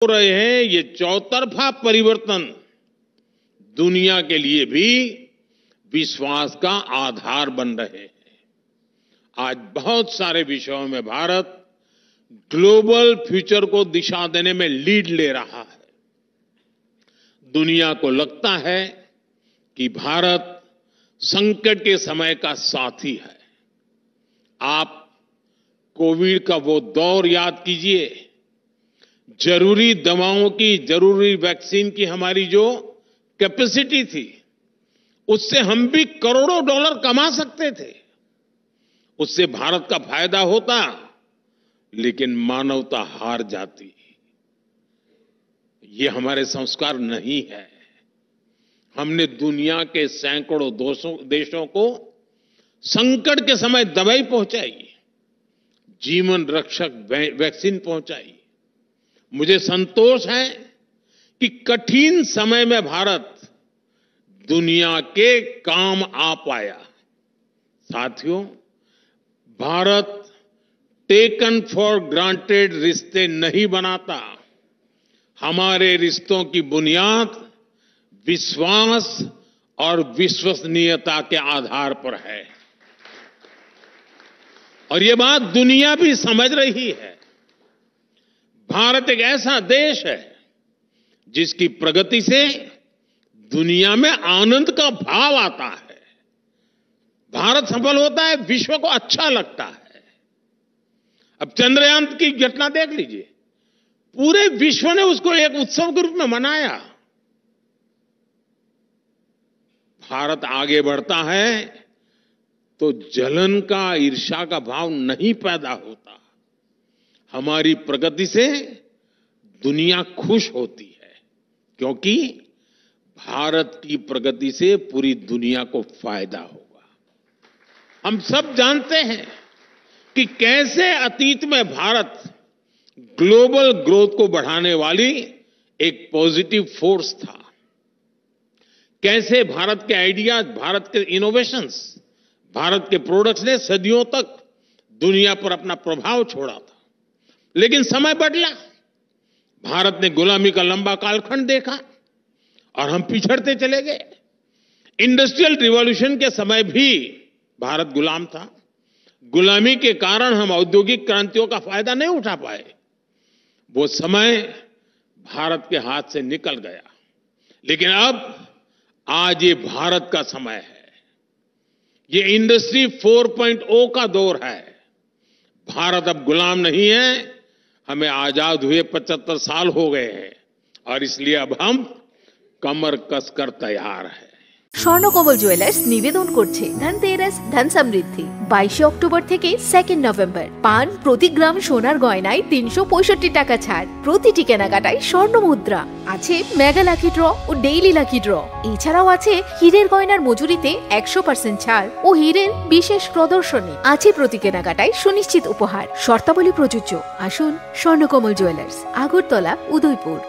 हो रहे हैं ये चौतरफा परिवर्तन दुनिया के लिए भी विश्वास का आधार बन रहे हैं। आज बहुत सारे विषयों में भारत ग्लोबल फ्यूचर को दिशा देने में लीड ले रहा है। दुनिया को लगता है कि भारत संकट के समय का साथी है। आप कोविड का वो दौर याद कीजिए, जरूरी दवाओं की, जरूरी वैक्सीन की हमारी जो कैपेसिटी थी, उससे हम भी करोड़ों डॉलर कमा सकते थे। उससे भारत का फायदा होता, लेकिन मानवता हार जाती। ये हमारे संस्कार नहीं है। हमने दुनिया के सैकड़ों देशों को संकट के समय दवाई पहुंचाई, जीवन रक्षक वैक्सीन पहुंचाई। मुझे संतोष है कि कठिन समय में भारत दुनिया के काम आ पाया। साथियों, भारत टेकन फॉर ग्रांटेड रिश्ते नहीं बनाता। हमारे रिश्तों की बुनियाद विश्वास और विश्वसनीयता के आधार पर है, और ये बात दुनिया भी समझ रही है। भारत एक ऐसा देश है जिसकी प्रगति से दुनिया में आनंद का भाव आता है। भारत सफल होता है, विश्व को अच्छा लगता है। अब चंद्रयान की घटना देख लीजिए, पूरे विश्व ने उसको एक उत्सव के रूप में मनाया। भारत आगे बढ़ता है तो जलन का, ईर्ष्या का भाव नहीं पैदा होता। हमारी प्रगति से दुनिया खुश होती है, क्योंकि भारत की प्रगति से पूरी दुनिया को फायदा होगा। हम सब जानते हैं कि कैसे अतीत में भारत ग्लोबल ग्रोथ को बढ़ाने वाली एक पॉजिटिव फोर्स था। कैसे भारत के आइडियाज, भारत के इनोवेशंस, भारत के प्रोडक्ट्स ने सदियों तक दुनिया पर अपना प्रभाव छोड़ा था। लेकिन समय बदला, भारत ने गुलामी का लंबा कालखंड देखा और हम पिछड़ते चले गए। इंडस्ट्रियल रिवॉल्यूशन के समय भी भारत गुलाम था। गुलामी के कारण हम औद्योगिक क्रांतियों का फायदा नहीं उठा पाए। वो समय भारत के हाथ से निकल गया। लेकिन अब आज ये भारत का समय है। ये इंडस्ट्री 4.0 का दौर है। भारत अब गुलाम नहीं है। हमें आजाद हुए 75 साल हो गए हैं, और इसलिए अब हम कमर कसकर तैयार है। স্বর্ণকমল জুয়েলার্স নিবেদন করছে ধনতেরাস ধন সমৃদ্ধি 22 অক্টোবর থেকে 2 নভেম্বর। পান প্রতি গ্রাম সোনার গয়নায় 365 টাকা ছাড়। প্রতিটি কেনাকাটায় স্বর্ণ মুদ্রা। আছে মেগা লাকি ড্র ও ডেইলি লাকি ড্র। এছাড়াও আছে হীরের গয়নার মজুরিতে 100% ছাড় ও হীরের বিশেষ প্রদর্শনী। আছে প্রতি কেনাকাটায় সুনিশ্চিত উপহার। শর্তাবলী প্রযোজ্য। আসুন স্বর্ণকমল জুয়েলার্স, আগরতলা, উদয়পুর।